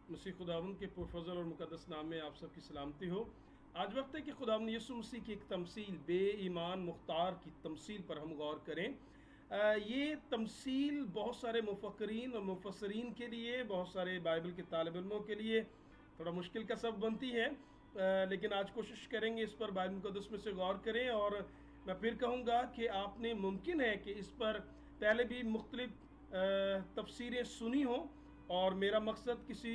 मसीह खुदावंद के पुरफजल और मुकद्दस नाम में आप सबकी सलामती हो। आज वक्त है कि खुदावंद यीशु मसीह की एक तमसील बे ईमान मुख्तार की तमसील पर हम गौर करें। ये तमसील बहुत सारे मुफक्करीन और मुफस्सरीन के लिए, बहुत सारे बाइबल के तालिब इल्मों के लिए थोड़ा मुश्किल का सबब बनती है, लेकिन आज कोशिश करेंगे इस पर बाइबल मुकद्दस में से गौर करें। और मैं फिर कहूँगा कि आपने मुमकिन है कि इस पर पहले भी मुख्तलिफ तफसीरें सुनी हों, और मेरा मकसद किसी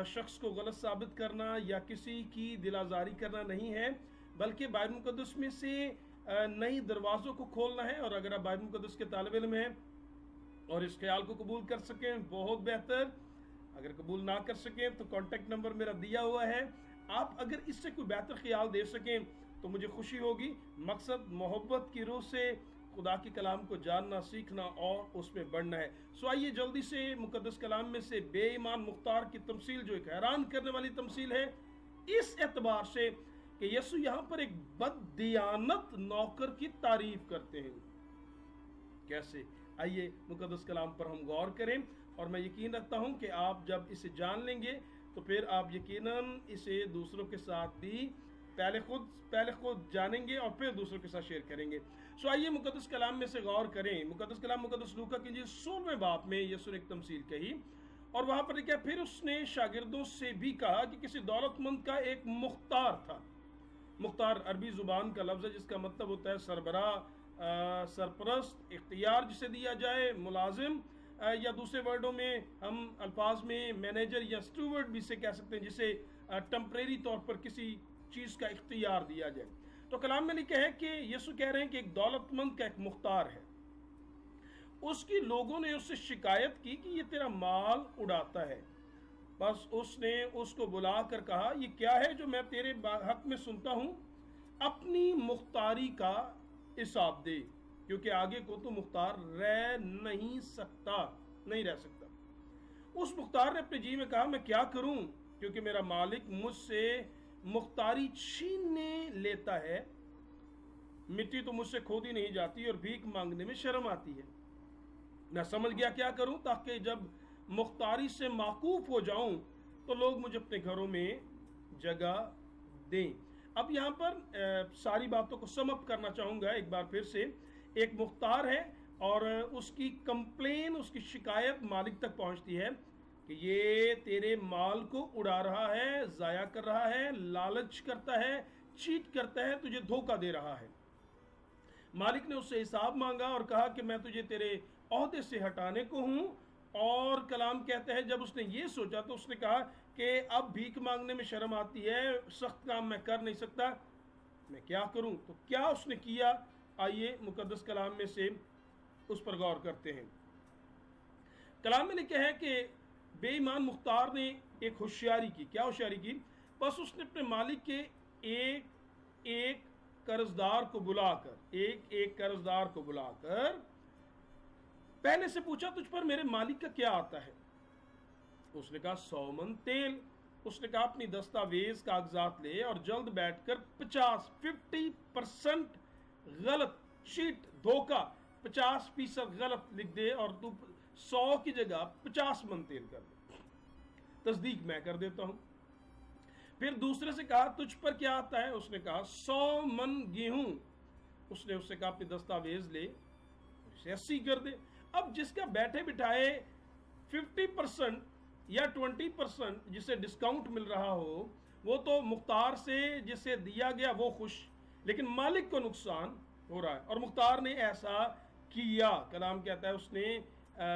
शख्स को गलत साबित करना या किसी की दिल आज़ारी करना नहीं है, बल्कि बाइबल मुकद्दस में से नई दरवाज़ों को खोलना है। और अगर आप बाइबल मुकद्दस के तालिब इल्म हैं और इस ख्याल को कबूल कर सकें बहुत बेहतर, अगर कबूल ना कर सकें तो कॉन्टेक्ट नंबर मेरा दिया हुआ है। आप अगर इससे कोई बेहतर ख्याल दे सकें तो मुझे खुशी होगी। मकसद मोहब्बत की रूह से खुदा के कलाम को जानना, सीखना और उसमें बढ़ना है। सो आइए जल्दी से मुकद्दस कलाम में से बेईमान मुख्तार की तमसील, जो एक हैरान करने वाली तमसील है इस एतबार से कि यीशु यहाँ पर एक बददियानत नौकर की तारीफ करते हैं। कैसे? आइए मुकद्दस कलाम पर हम गौर करें, और मैं यकीन रखता हूं कि आप जब इसे जान लेंगे तो फिर आप यकीनन इसे दूसरों के साथ भी पहले खुद जानेंगे और फिर दूसरों के साथ शेयर करेंगे। सो आइए मुकद्दस कलाम में से गौर करें। मुकद्दस कलाम मुकद्दस लूका की 16वें बाब में यीशु ने एक तमसील कही, और वहां पर क्या, फिर उसने शागिर्दों से भी कहा कि किसी दौलतमंद का एक मुख्तार था। मुख्तार अरबी जुबान का लफ्ज़ है जिसका मतलब होता है सरबराह, सरपरस्त, इख्तियार जिसे दिया जाए, मुलाजिम, या दूसरे वर्डों में हम अल्फाज में मैनेजर या स्टूवर्ड भी से कह सकते हैं, जिसे टेम्परेरी तौर पर किसी चीज़ का इख्तियार दिया जाए। तो कलाम में लिखा है कि यीशु कह रहे हैं कि एक दौलतमंद का एक मुख्तार है। उसकी लोगों ने उससे शिकायत की कि ये तेरा माल उड़ाता है। बस उसने उसको बुलाकर कहा, ये क्या है जो मैं तेरे हक में सुनता हूं? अपनी मुख्तारी का हिसाब दे, क्योंकि आगे को तो मुख्तार नहीं रह सकता। उस मुख्तार ने अपने जी में कहा, मैं क्या करूं, क्योंकि मेरा मालिक मुझसे मुख्तारी छीनने लेता है। मिट्टी तो मुझसे खोदी नहीं जाती और भीख मांगने में शर्म आती है। मैं समझ गया क्या करूं, ताकि जब मुख्तारी से माकूफ हो जाऊं तो लोग मुझे अपने घरों में जगह दें। अब यहां पर सारी बातों को समअप करना चाहूंगा एक बार फिर से। एक मुख्तार है और उसकी कंप्लेन, उसकी शिकायत मालिक तक पहुंचती है कि ये तेरे माल को उड़ा रहा है, जाया कर रहा है, लालच करता है, चीट करता है, तुझे धोखा दे रहा है। मालिक ने उससे हिसाब मांगा और कहा कि मैं तुझे तेरे ओहदे से हटाने को हूं। और कलाम कहते हैं जब उसने ये सोचा तो उसने कहा कि अब भीख मांगने में शर्म आती है, सख्त काम मैं कर नहीं सकता, मैं क्या करूं? तो क्या उसने किया? आइए मुकद्दस कलाम में से उस पर गौर करते हैं। कलाम में लिखा है कि बेईमान मुख्तार ने एक होशियारी की। क्या होशियारी की? बस उसने अपने मालिक के एक एक कर्जदार को बुलाकर पहले से पूछा, तुझ पर मेरे मालिक का क्या आता है? उसने कहा 100 मन तेल। उसने कहा अपनी दस्तावेज कागजात ले और जल्द बैठकर 50% गलत शीट, धोखा, 50% गलत लिख दे और तू 100 की जगह 50 मन तेल कर दे, तस्दीक मैं कर देता हूं। फिर दूसरे से कहा, तुझ पर क्या आता है? उसने कहा 100 मन गेहूं। उसने उससे कहा अपनी दस्तावेज ले, इसे 80 कर दे। अब जिसका बैठे बिठाए 50% या 20% जिसे डिस्काउंट मिल रहा हो, वो तो मुख्तार से जिसे दिया गया वो खुश, लेकिन मालिक को नुकसान हो रहा है। और मुख्तार ने ऐसा किया। कलाम कहता है उसने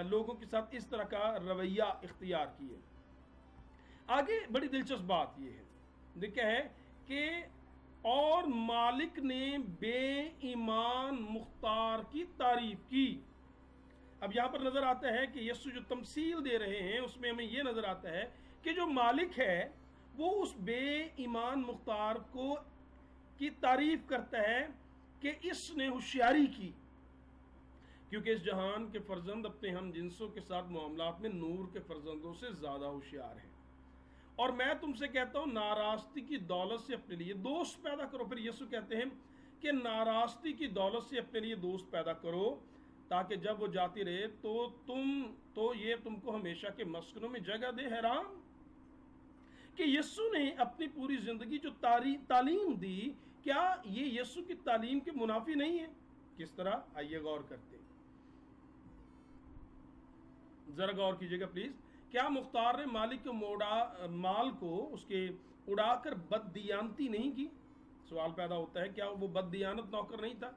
लोगों के साथ इस तरह का रवैया इख्तियार किया। आगे बड़ी दिलचस्प बात यह है, लिखा है कि और मालिक ने बेईमान मुख्तार की तारीफ की। अब यहां पर नजर आता है कि यीशु जो तमसील दे रहे हैं उसमें हमें यह नजर आता है कि जो मालिक है वो उस बेईमान मुख्तार को की तारीफ करता है कि इसने होशियारी की, क्योंकि इस जहान के फर्जंद अपने हम जिनसों के साथ मामलात में नूर के फर्जंदों से ज्यादा होशियार हैं। और मैं तुमसे कहता हूं, नारास्ती की दौलत से अपने लिए दोस्त पैदा करो। फिर यीशु कहते हैं कि नारास्ती की दौलत से अपने लिए दोस्त पैदा करो, ताकि जब वो जाती रहे तो ये तुमको हमेशा के मस्कनों में जगह दे। हैरान, کہ یسو نے اپنی پوری زندگی جو تعلیم دی، کیا یہ یسو کی تعلیم کے منافی نہیں ہے؟ کس طرح؟ آئیے غور کرتے ہیں، ذرا غور کیجیے گا پلیز۔ کیا مختار نے مالک کے مال کو اس کے اڑا کر بددیانتی نہیں کی؟ سوال پیدا ہوتا ہے، کیا وہ بددیانت نوکر نہیں تھا؟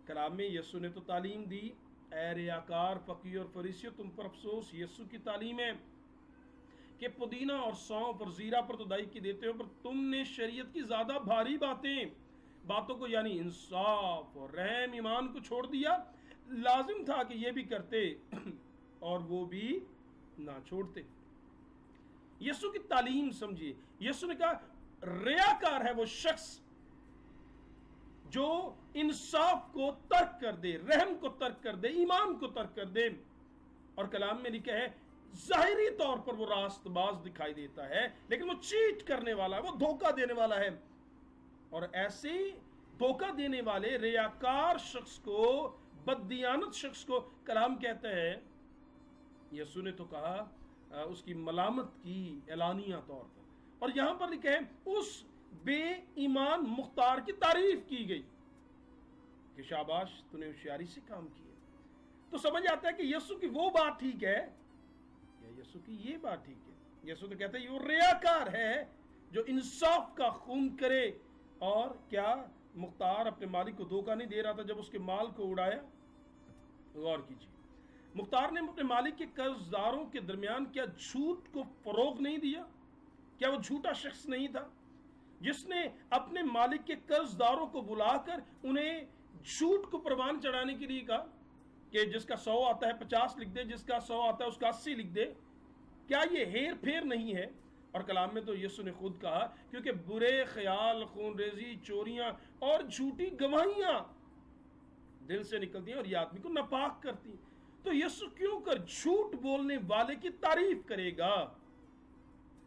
کلام میں یسو نے تو تعلیم دی، اے ریاکار، فقیر اور فریسیو، تم پر افسوس، یسو کی تعلیم ہے کہ پودینہ اور سونف اور زیرہ پر تو دائی کی دیتے ہو، پر تم نے شریعت کی زیادہ بھاری باتوں کو یعنی انصاف اور رحم ایمان کو چھوڑ دیا۔ لازم تھا کہ یہ بھی کرتے اور وہ بھی نہ چھوڑتے۔ یسو کی تعلیم سمجھیے، یسو نے کہا ریاکار ہے وہ شخص جو انصاف کو ترک کر دے، رحم کو ترک کر دے، ایمان کو ترک کر دے۔ اور کلام میں لکھا ہے ظاہری طور پر وہ راست باز دکھائی دیتا ہے، لیکن وہ چیٹ کرنے والا ہے، وہ دھوکہ دینے والا ہے۔ اور ایسے دھوکہ دینے والے ریاکار شخص کو، بددیانت شخص کو کلام کہتا ہے، یسوع نے تو کہا اس کی ملامت کی اعلانیہ طور پر، اور یہاں پر لکھا ہے اس بے ایمان مختار کی تعریف کی گئی کہ شاباش تو نے ہوشیاری سے کام کیا۔ تو سمجھ آتا ہے کہ یسوع کی وہ بات ٹھیک ہے یا یسوع کی یہ بات ٹھیک ہے؟ یسوع تو کہتا ہے یہ وہ ریاکار ہے جو انصاف کا خون کرے۔ اور کیا مختار اپنے مالک کو دھوکہ نہیں دے رہا تھا جب اس کے مال کو اڑایا؟ غور کیجیے، مختار نے اپنے مالک کے قرض داروں کے درمیان کیا جھوٹ کو فروغ نہیں دیا؟ کیا وہ جھوٹا شخص نہیں تھا جس نے اپنے مالک کے قرض داروں کو بلا کر انہیں جھوٹ کو پروان چڑھانے کے لیے کہا کہ جس کا 100 آتا ہے 50 لکھ دے، جس کا 100 آتا ہے اس کا 80 لکھ دے؟ کیا یہ ہیر پھیر نہیں ہے؟ اور کلام میں تو یسوع نے خود کہا کیونکہ برے خیال، خون ریزی، چوریاں اور جھوٹی گواہیاں دل سے نکلتی ہیں اور یہ آدمی کو ناپاک کرتی ہیں۔ تو یسوع کیوں کر جھوٹ بولنے والے کی تعریف کرے گا؟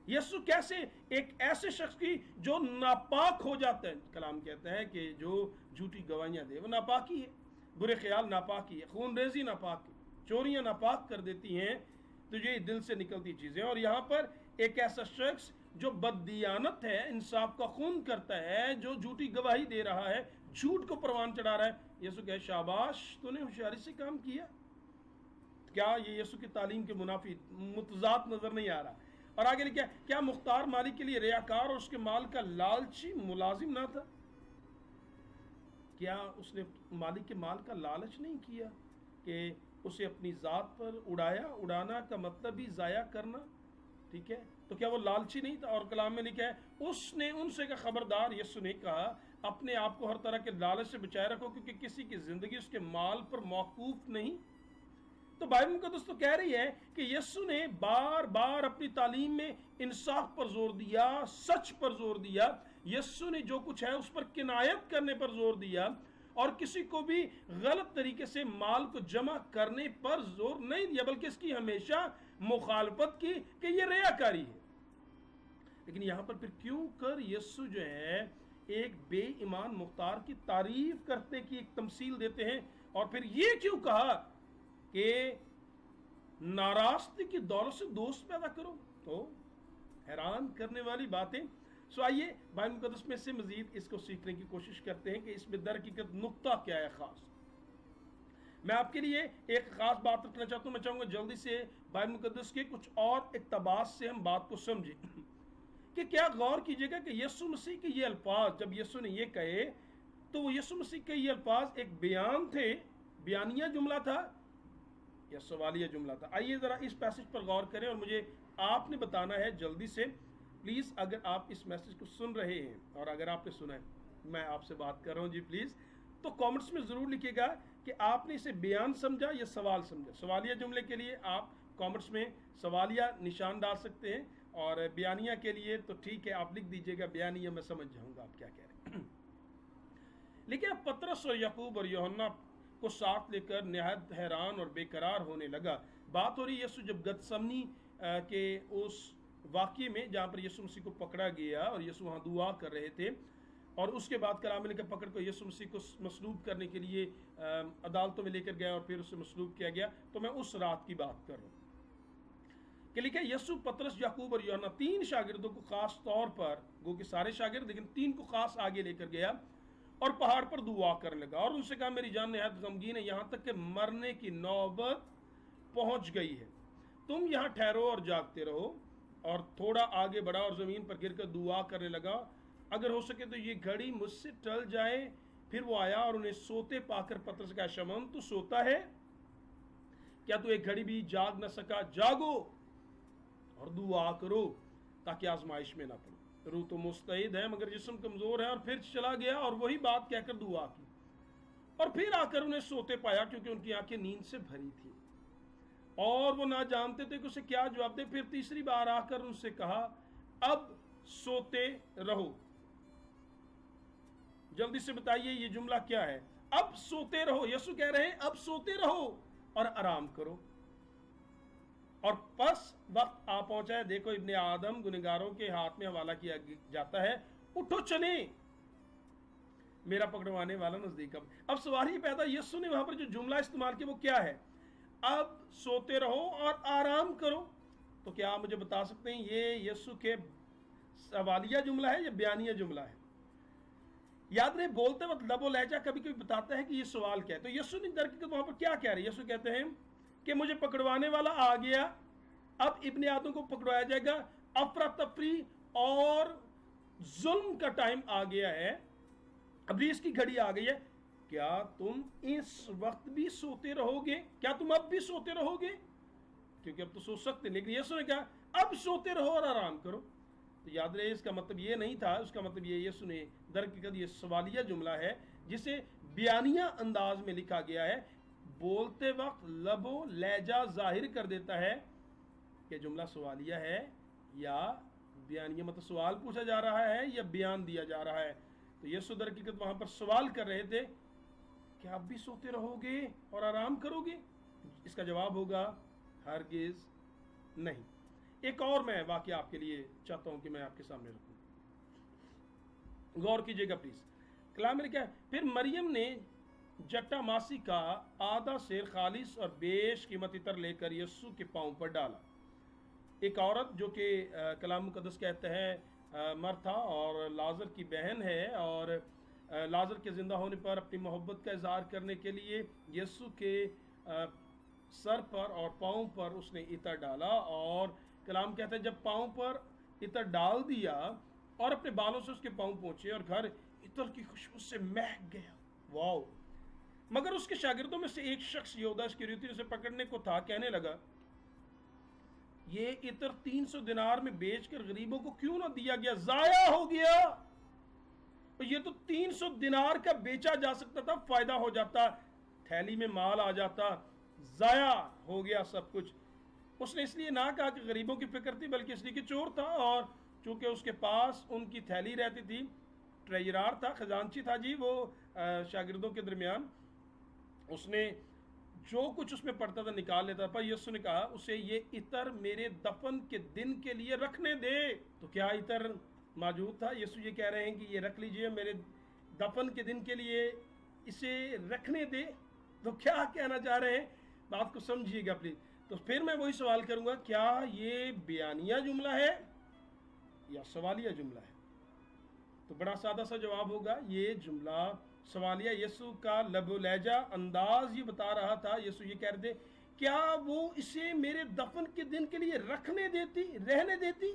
یسوع کیسے ایک ایسے شخص کی جو ناپاک ہو جاتا ہے؟ کلام کہتا ہے کہ جو جھوٹی گواہیاں دے وہ ناپاکی ہے، برے خیال ناپاکی ہے، خون ریزی ناپاک ہے، چوریاں ناپاک کر دیتی ہیں، تو یہ دل سے نکلتی چیزیں۔ اور یہاں پر ایک ایسا شخص جو بددیانت ہے، انصاف کا خون کرتا ہے، جو جھوٹی گواہی دے رہا ہے، جھوٹ کو پروان چڑھا رہا ہے، یسوع کہے شاباش تو نے ہوشیاری سے کام کیا۔ کیا یہ یسوع کی تعلیم کے منافی متضاد نظر نہیں آ رہا؟ اور آگے لکھا ہے کیا مختار مالک کے لیے ریاکار اور اس کے مال کا لالچی ملازم نہ تھا؟ کیا اس نے مالک کے مال کا لالچ نہیں کیا کہ اسے اپنی ذات پر اڑایا؟ اڑانا کا مطلب ہی ضائع کرنا، ٹھیک ہے؟ تو کیا وہ لالچی نہیں تھا؟ اور کلام میں لکھا ہے اس نے ان سے کہا خبردار، یسوع نے کہا اپنے آپ کو ہر طرح کے لالچ سے بچائے رکھو کیونکہ کسی کی زندگی اس کے مال پر موقوف نہیں۔ تو بائبل مقدس تو کہہ رہی ہے کہ یسوع نے بار بار اپنی تعلیم میں انصاف پر زور دیا، سچ پر زور دیا، یسوع نے جو کچھ ہے اس پر کنایت کرنے پر زور دیا، اور کسی کو بھی غلط طریقے سے مال کو جمع کرنے پر زور نہیں دیا، بلکہ اس کی ہمیشہ مخالفت کی کہ یہ ریاکاری ہے۔ لیکن یہاں پر پھر کیوں کر یسوع جو ہے ایک بے ایمان مختار کی تعریف کرتے کی ایک تمثیل دیتے ہیں، اور پھر یہ کیوں کہا کہ ناراستی کی دولت سے دوست پیدا کرو؟ تو حیران کرنے والی باتیں۔ سو آئیے بائبل مقدس میں سے مزید اس کو سیکھنے کی کوشش کرتے ہیں کہ اس میں در حقیقت نقطہ کیا ہے خاص۔ میں آپ کے لیے ایک خاص بات رکھنا چاہتا ہوں، میں چاہوں گا جلدی سے بائبل مقدس کے کچھ اور اقتباس سے ہم بات کو سمجھیں کہ کیا غور کیجئے گا کہ یسوع مسیح کے یہ الفاظ جب یسوع نے یہ کہے تو وہ یسوع مسیح کے یہ الفاظ ایک بیان تھے، بیانیہ جملہ تھا یا سوالیہ جملہ تھا؟ آئیے ذرا اس پیسج پر غور کریں اور مجھے آپ نے بتانا ہے جلدی سے پلیز، اگر آپ اس میسج کو سن رہے ہیں اور اگر آپ نے سنا ہے، میں آپ سے بات کر رہا ہوں جی پلیز، تو کامنٹس میں ضرور لکھیے گا کہ آپ نے اسے بیان سمجھا یا سوال سمجھا۔ سوالیہ جملے کے لیے آپ کامنٹس میں سوالیہ نشان ڈال سکتے ہیں، اور بیانیہ کے لیے تو ٹھیک ہے آپ لکھ دیجئے گا بیانیہ، میں سمجھ جاؤں گا آپ کیا کہہ رہے ہیں۔ لیکن اب پطرس اور یعقوب اور یوحنا کو ساتھ لے کر نہایت حیران اور بے قرار ہونے لگا۔ بات ہو رہی یسوع جب گتسمنی کے اس واقعے میں جہاں پر یسوع مسیح کو پکڑا گیا اور یسوع وہاں دعا کر رہے تھے، اور اس کے بعد کلام میں لکھا پکڑ کر یسوع مسیح کو مصلوب کرنے کے لیے عدالتوں میں لے کر گیا اور پھر اسے مصلوب کیا گیا، تو میں اس رات کی بات کر رہا ہوں۔ کہ لکھا ہے यसु, पतरस, याकूब और यूहन्ना 3 शागिर्दों को खास तौर पर, गो कि सारे शागिर्द लेकिन 3 को खास आगे लेकर गया और पहाड़ पर दुआ करने लगा और उनसे कहा मेरी जान निहायत गमगीन है, यहाँ तक कि मरने की नौबत पहुंच गई है, तुम यहाँ ठहरो और जागते रहो। और थोड़ा आगे बढ़ा और ज़मीन पर गिरकर दुआ करने लगा, अगर हो सके तो ये घड़ी मुझसे टल जाए। फिर वो आया और उन्हें सोते पाकर पतरस का, शमौन तू सोता है क्या, तू एक घड़ी भी जाग न सका, जागो और दुआ करो ताकि आजमाइश में ना पड़ो। रूह तो मुस्तैद है मगर जिस्म कमजोर है। और फिर चला गया और वही बात कहकर दुआ की और फिर आकर उन्हें सोते पाया, क्योंकि उनकी आंखें नींद से भरी थी और वो ना जानते थे कि उसे क्या जवाब दे। फिर तीसरी बार आकर उनसे कहा, अब सोते रहो। जल्दी से बताइए ये जुमला क्या है, अब सोते रहो। यसु कह रहे हैं अब सोते रहो और आराम करो। और बस वक्त आ पहुंचा है, देखो इब्ने आदम गुनहगारों के हाथ में हवाला किया जाता है, उठो चले, मेरा पकड़वाने वाला नजदीक। अब सवाल ये पैदा, यसु ने वहां पर जो जुमला इस्तेमाल किया वो क्या है, अब सोते रहो और आराम करो। तो क्या आप मुझे बता सकते हैं ये यसु के सवालिया जुमला है या बयानिया जुमला है? याद रहे बोलते वक्त लबो लहजा कभी कभी बताता है कि ये सवाल क्या है। तो यसु ने दरअसल वहां पर क्या कह रहे हैं, यसु कहते हैं कि मुझे पकड़वाने वाला आ गया, अब इब्ने आदम को पकड़वाया जाएगा, अफरा तफरी और जुल्म का टाइम आ गया है, अबलीस की घड़ी आ गई है। क्या तुम इस वक्त भी सोते रहोगे? क्या तुम अब भी सोते रहोगे? क्योंकि अब तो सो सकते, लेकिन यीशु ने कहा अब सोते रहो और आराम करो। तो याद रहे इसका मतलब ये नहीं था, उसका मतलब ये यीशु ने दरअसल ये सवालिया जुमला है जिसे बयानिया अंदाज में लिखा गया है, बोलते वक्त लबो लहजा जाहिर कर देता है कि जुमला सवालिया है या बयानिया, मतलब सवाल पूछा जा रहा है या बयान दिया जा रहा है। तो यीशु दरअसल वहां पर सवाल कर रहे थे कि आप भी सोते रहोगे और आराम करोगे? इसका जवाब होगा हरगिज नहीं। एक और मैं वाकया आपके लिए चाहता हूं कि मैं आपके सामने रखूं, गौर कीजिएगा प्लीज। कलाम में क्या है, फिर मरियम ने जट्टा मासी का आधा सेर खालिस और बेश कीमत इतर लेकर यीशु के पांव पर डाला। एक औरत जो कि कलाम मुकद्दस कहते हैं मरथा और लाजर की बहन है, और लाजर के जिंदा होने पर अपनी मोहब्बत का इजहार करने के लिए यीशु के सर पर और पाँव पर उसने इतर डाला। और कलाम कहता है जब पाँव पर इतर डाल दिया और अपने बालों से उसके पाँव पहुंचे और घर इतर की खुशबू से महक गया। वाओ! मगर उसके शागिर्दों में से एक शख्स यहूदा इस्करियोती उसे पकड़ने को था, कहने लगा ये इतर 300 दिनार में बेचकर गरीबों को क्यों ना दिया गया, जाया हो गया। तो ये तो 300 दिनार का बेचा जा सकता था, फायदा हो जाता, थैली में माल आ जाता, जाया हो गया सब कुछ। उसने इसलिए ना कहा कि गरीबों की फिक्र थी, बल्कि इसलिए कि चोर था और चूंकि उसके पास उनकी थैली रहती थी, ट्रेजरार था, खजांची था जी वो शागिर्दों के दरमियान, उसने जो कुछ उसमें पड़ता था निकाल लेता। पर यीशु ने कहा उसे ये इतर मेरे दफन के दिन के लिए रखने दे। तो क्या इतर मौजूद था? यीशु ये कह रहे हैं कि ये रख लीजिए, मेरे दफन के दिन के लिए इसे रखने दे। तो क्या कहना चाह रहे हैं, बात को समझिएगा प्लीज। तो फिर मैं वही सवाल करूंगा, क्या ये बयानिया जुमला है या सवालिया जुमला है? तो बड़ा सादा सा जवाब होगा, ये जुमला सवालिया। यीशु का लबो लहजा अंदाज ये बता रहा था, यीशु ये कह रहे थे क्या वो इसे मेरे दफन के दिन के लिए रखने देती, रहने देती?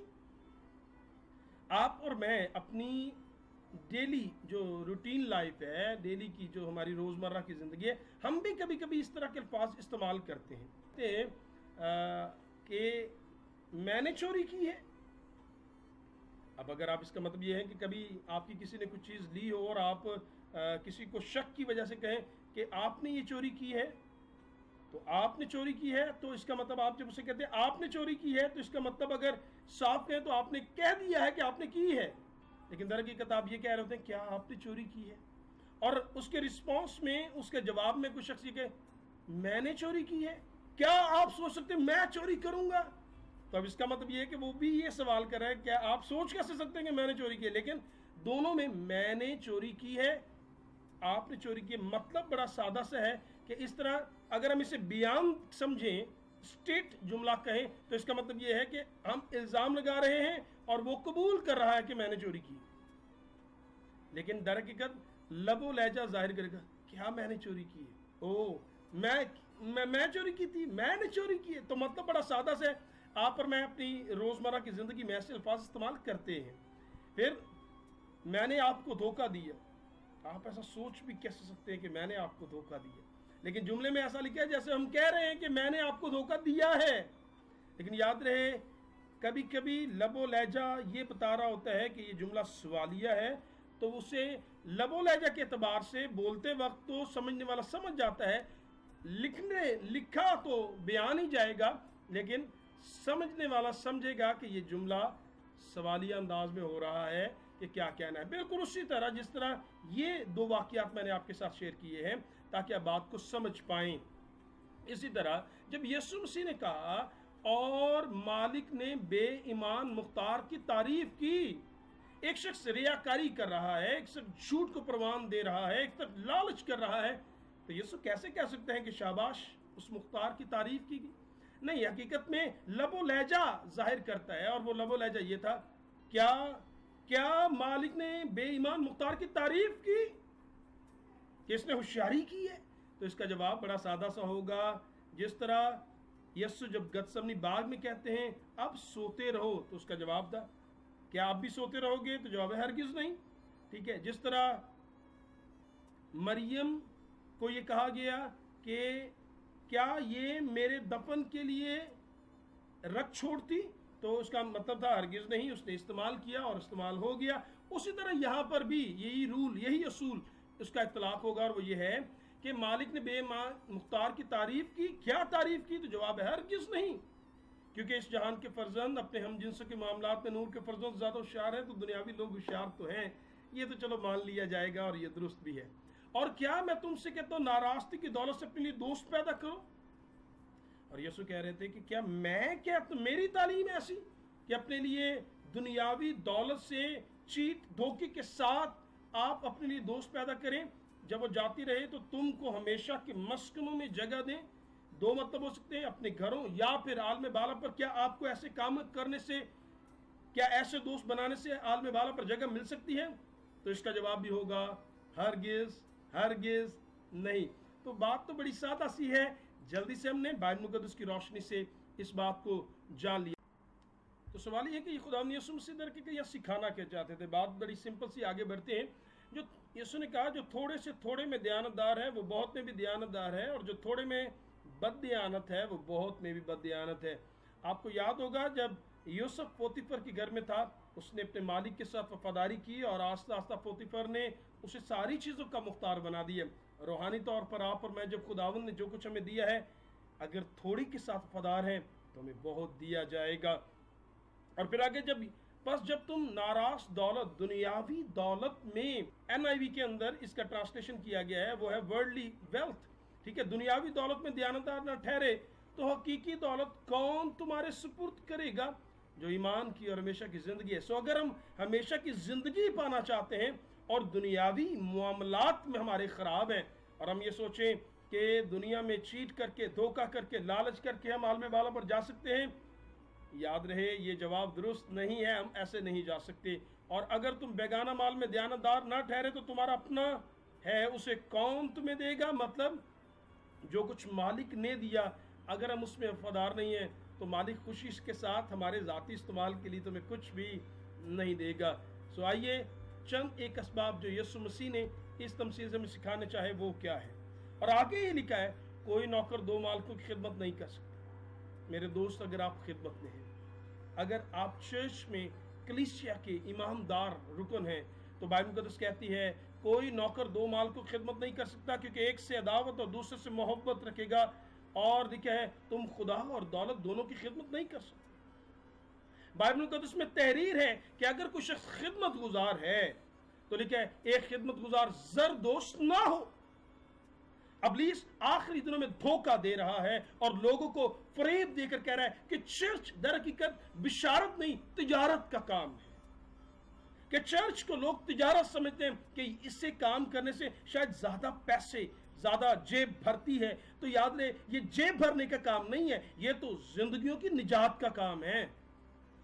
आप और मैं अपनी डेली जो रूटीन लाइफ है, डेली की जो हमारी रोज़मर्रा की ज़िंदगी है, हम भी कभी कभी इस तरह के अल्फाज इस्तेमाल करते हैं कि मैंने चोरी की है। अब अगर आप इसका मतलब ये है कि कभी आपकी किसी ने कुछ चीज़ ली हो और आप किसी को शक की वजह से कहें कि आपने ये चोरी की है, तो आपने चोरी की है, तो इसका मतलब आप जब उसे कहते हैं आपने चोरी की है, तो इसका मतलब अगर साफ कहें तो आपने कह दिया है कि आपने की है। लेकिन दरअसल आप ये कह रहे होते हैं क्या आपने चोरी की है, और उसके रिस्पॉन्स में, उसके जवाब में कुछ शख्स ये कहे मैंने चोरी की है। क्या आप सोच सकते हैं मैं चोरी करूंगा? तो अब इसका मतलब ये है कि वो भी ये सवाल कर रहे हैं क्या आप सोच कैसे सकते हैं कि मैंने चोरी की है? लेकिन दोनों में मैंने चोरी की है, आपने चोरी की है, मतलब बड़ा सादा सा है कि इस तरह अगर हम इसे बयान समझें स्टेट जुमला कहें तो इसका मतलब ये है कि हम इल्जाम लगा रहे हैं और वो कबूल कर रहा है कि मैंने चोरी की, लेकिन दर हकीकत लबो लहजा जाहिर करेगा क्या मैंने चोरी की है, ओ मैं चोरी की थी, मैंने चोरी की है। तो मतलब बड़ा सादा से आप और मैं अपनी रोजमर्रा की जिंदगी में ऐसे अल्फाज इस्तेमाल करते हैं। फिर मैंने आपको धोखा दिया, आप ऐसा सोच भी कैसे सकते हैं कि मैंने आपको धोखा दिया, लेकिन जुमले में ऐसा लिखा है जैसे हम कह रहे हैं कि मैंने आपको धोखा दिया है। लेकिन याद रहे कभी कभी लबो लहजा ये बता रहा होता है कि ये जुमला सवालिया है, तो उसे लबो लहजा के एतबार से बोलते वक्त तो समझने वाला समझ जाता है, लिखा तो बयान ही जाएगा, लेकिन समझने वाला समझेगा कि ये जुमला सवालिया अंदाज में हो रहा है कि क्या कहना है। बिल्कुल उसी तरह जिस तरह ये दो वाक़यात मैंने आपके साथ शेयर किए हैं ताकि आप बात को समझ पाएं। इसी तरह जब यीशु मसीह ने कहा और मालिक ने बेईमान मुख्तार की तारीफ की, एक शख्स रियाकारी कर रहा है, एक शख्स झूठ को प्रमाण दे रहा है, एक तरफ लालच कर रहा है, तो यीशु कैसे कह सकते हैं कि शाबाश उस मुख्तार की तारीफ की गई? नहीं, हकीकत में लबो लहजा जाहिर करता है, और वो लबो लहजा ये था, क्या मालिक ने बेईमान मुख्तार की तारीफ की कि इसने होशियारी की है? तो इसका जवाब बड़ा सादा सा होगा, जिस तरह यीशु जब गतसमनी बाग में कहते हैं अब सोते रहो, तो उसका जवाब था क्या आप भी सोते रहोगे? तो जवाब है हरगिज नहीं। ठीक है, जिस तरह मरियम को ये कहा गया कि क्या ये मेरे दफन के लिए रख छोड़ती, तो उसका मतलब था हरगिज नहीं, उसने इस्तेमाल किया और इस्तेमाल हो गया। उसी तरह यहाँ पर भी यही रूल, यही असूल उसका इत्तलाक होगा, और वो ये है कि मालिक ने बेईमान मुख्तार की तारीफ की। क्या तारीफ की? तो जवाब है हरगिज नहीं, क्योंकि इस जहान के फर्जंद अपने हम जिनसों के मामलात में नूर के फर्जंद ज़्यादा होशियार है, तो दुनियावी लोग होशियार तो हैं, ये तो चलो मान लिया जाएगा और ये दुरुस्त भी है। और क्या मैं तुमसे कहता हूँ नाराज़गी की दौलत से अपने लिए दोस्त पैदा करो? और यीशु कह रहे थे कि क्या मैं कहता, मेरी तालीम ऐसी कि अपने लिए दुनियावी दौलत से चीट धोखे के साथ आप अपने लिए दोस्त पैदा करें, जब वो जाती रहे तो तुमको हमेशा के मस्कनों में जगह दें। दो मतलब हो सकते हैं, अपने घरों या फिर आलम बाला पर। क्या आपको ऐसे काम करने से, क्या ऐसे दोस्त बनाने से आलम बाला पर जगह मिल सकती है? तो इसका जवाब भी होगा हरगिज हरगिज नहीं। तो बात तो बड़ी सादा सी है, जल्दी से हमने बाइबल मुक़द्दस की रोशनी से इस बात को जान लिया। तो सवाल ये है कि खुदा ने यीशु मसीह के यह सिखाना क्या चाहते थे? बात बड़ी सिंपल सी, आगे बढ़ते हैं। जो यीशु ने कहा जो थोड़े से थोड़े में दयानतदार है वो बहुत में भी दयानतदार है, और जो थोड़े में बददियानत है वो बहुत में भी बददियानत है। आपको याद होगा जब यूसुफ पोतीफर के घर में था, उसने अपने मालिक के साथ वफादारी की और आस्ता आस्ता पोतीफर ने उसे सारी चीज़ों का मुख्तार बना दिया। रूहानी तौर पर आप और मैं जब खुदावंद ने जो कुछ हमें दिया है, अगर थोड़ी के साथ वफादार हैं तो हमें बहुत दिया जाएगा। और फिर आगे जब तुम नाराज दौलत, दुनियावी दौलत में, NIV के अंदर इसका ट्रांसलेशन किया गया है, वो है वर्ल्डली वेल्थ। ठीक है, दुनियावी दौलत में दयानतदार न ठहरे तो हकीकी दौलत कौन तुम्हारे सुपुर्द करेगा? जो ईमान की और हमेशा की जिंदगी है। सो अगर हम हमेशा की जिंदगी पाना चाहते हैं और दुनियावी मामलात में हमारे खराब हैं, और हम ये सोचें कि दुनिया में चीट करके, धोखा करके, लालच करके हम आलम बाला पर जा सकते हैं, याद रहे ये जवाब दुरुस्त नहीं है, हम ऐसे नहीं जा सकते। और अगर तुम बेगाना माल में दयानतदार ना ठहरे तो तुम्हारा अपना है उसे कौन तुम्हें देगा? मतलब जो कुछ मालिक ने दिया, अगर हम उसमें वफादार नहीं हैं तो मालिक खुशी के साथ हमारे ज़ाती इस्तेमाल के लिए तुम्हें कुछ भी नहीं देगा। सो आइए चंद एक असबाब जो यीशु मसीह ने इस तमसील से हमें सिखाने चाहे वो क्या है। और आगे ही लिखा है कोई नौकर दो मालिकों की खिदमत नहीं कर सकता। मेरे दोस्त, अगर आप खिदमत में हैं, अगर आप चर्च में कलीसिया के ईमानदार रुकन हैं, तो बाइबल मुक़द्दस कहती है कोई नौकर दो मालिकों की खिदमत नहीं कर सकता, क्योंकि एक से अदावत और दूसरे से मोहब्बत रखेगा। और लिखा है तुम खुदा और दौलत दोनों की खिदमत नहीं कर सकते। बाइबल मुक़द्दस में तहरीर है कि अगर कोई शख्स खिदमत गुजार है तो लिखा है एक खिदमत गुजार जरदोश ना हो। अबलीस आखिरी दिनों में धोखा दे रहा है और लोगों को फरेब देकर कह रहा है कि चर्च दर हकीकत बिशारत नहीं, तिजारत का काम है। कि चर्च को लोग तिजारत समझते हैं कि इससे काम करने से शायद ज्यादा पैसे, ज़्यादा जेब भरती है, तो याद रहे ये जेब भरने का काम नहीं है, ये तो जिंदगियों की निजात का काम है।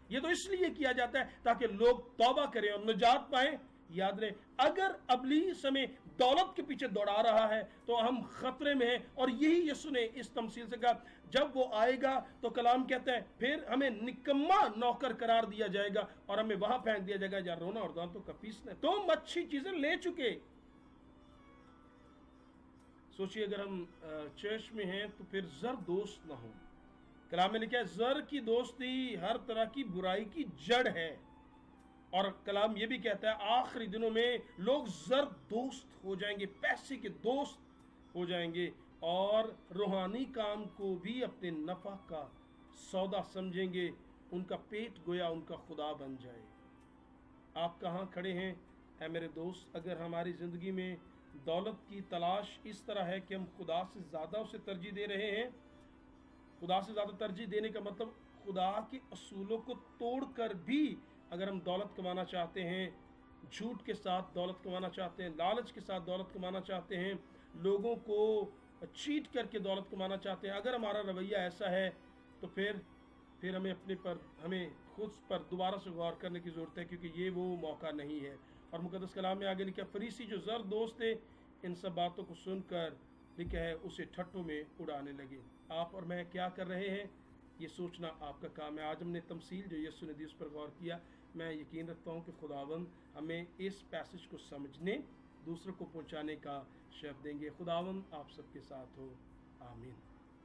ये तो इसलिए किया जाता है ताकि लोग तौबा करें और निजात पाएं। याद रहे, अगर इब्लीस हमें दौलत के पीछे दौड़ा रहा है तो हम खतरे में हैं। और यही यीशु ने इस तमसील से कहा, जब वो आएगा तो कलाम कहता है फिर हमें निकम्मा नौकर करार दिया जाएगा और हमें वहां फेंक दिया जाएगा जहां रोना और दांतों का पीसना। तुम अच्छी चीजें ले चुके। सोचिए, अगर हम चर्च में हैं तो फिर जर दोस्त ना हो। कलाम में लिखा है जर की दोस्ती हर तरह की बुराई की जड़ है। और कलाम ये भी कहता है आखिरी दिनों में लोग जर दोस्त हो जाएंगे, पैसे के दोस्त हो जाएंगे और रूहानी काम को भी अपने नफा का सौदा समझेंगे। उनका पेट गोया उनका खुदा बन जाए। आप कहाँ खड़े हैं ऐ मेरे दोस्त? अगर हमारी ज़िंदगी में दौलत की तलाश इस तरह है कि हम खुदा से ज़्यादा उसे तरजीह दे रहे हैं, खुदा से ज़्यादा तरजीह देने का मतलब खुदा के असूलों को तोड़कर भी अगर हम दौलत कमाना चाहते हैं, झूठ के साथ दौलत कमाना चाहते हैं, लालच के साथ दौलत कमाना चाहते हैं, लोगों को चीट करके दौलत कमाना चाहते हैं, अगर हमारा रवैया ऐसा है तो फिर हमें खुद पर दोबारा से गौर करने की ज़रूरत है, क्योंकि ये वो मौका नहीं है। और मुक़द्दस कलाम में आगे लिखा, फरीसी जो ज़र दोस्त थे इन सब बातों को सुनकर लिखा है उसे ठट्ठों में उड़ाने लगे। आप और मैं क्या कर रहे हैं ये सोचना आपका काम है। आज हमने तमसील जो यीशु ने दी उस पर गौर किया। मैं यकीन रखता हूँ कि खुदावंद हमें इस पैसेज को समझने, दूसरों को पहुँचाने का शर्फ देंगे। खुदावंद आप सबके साथ हो, आमीन।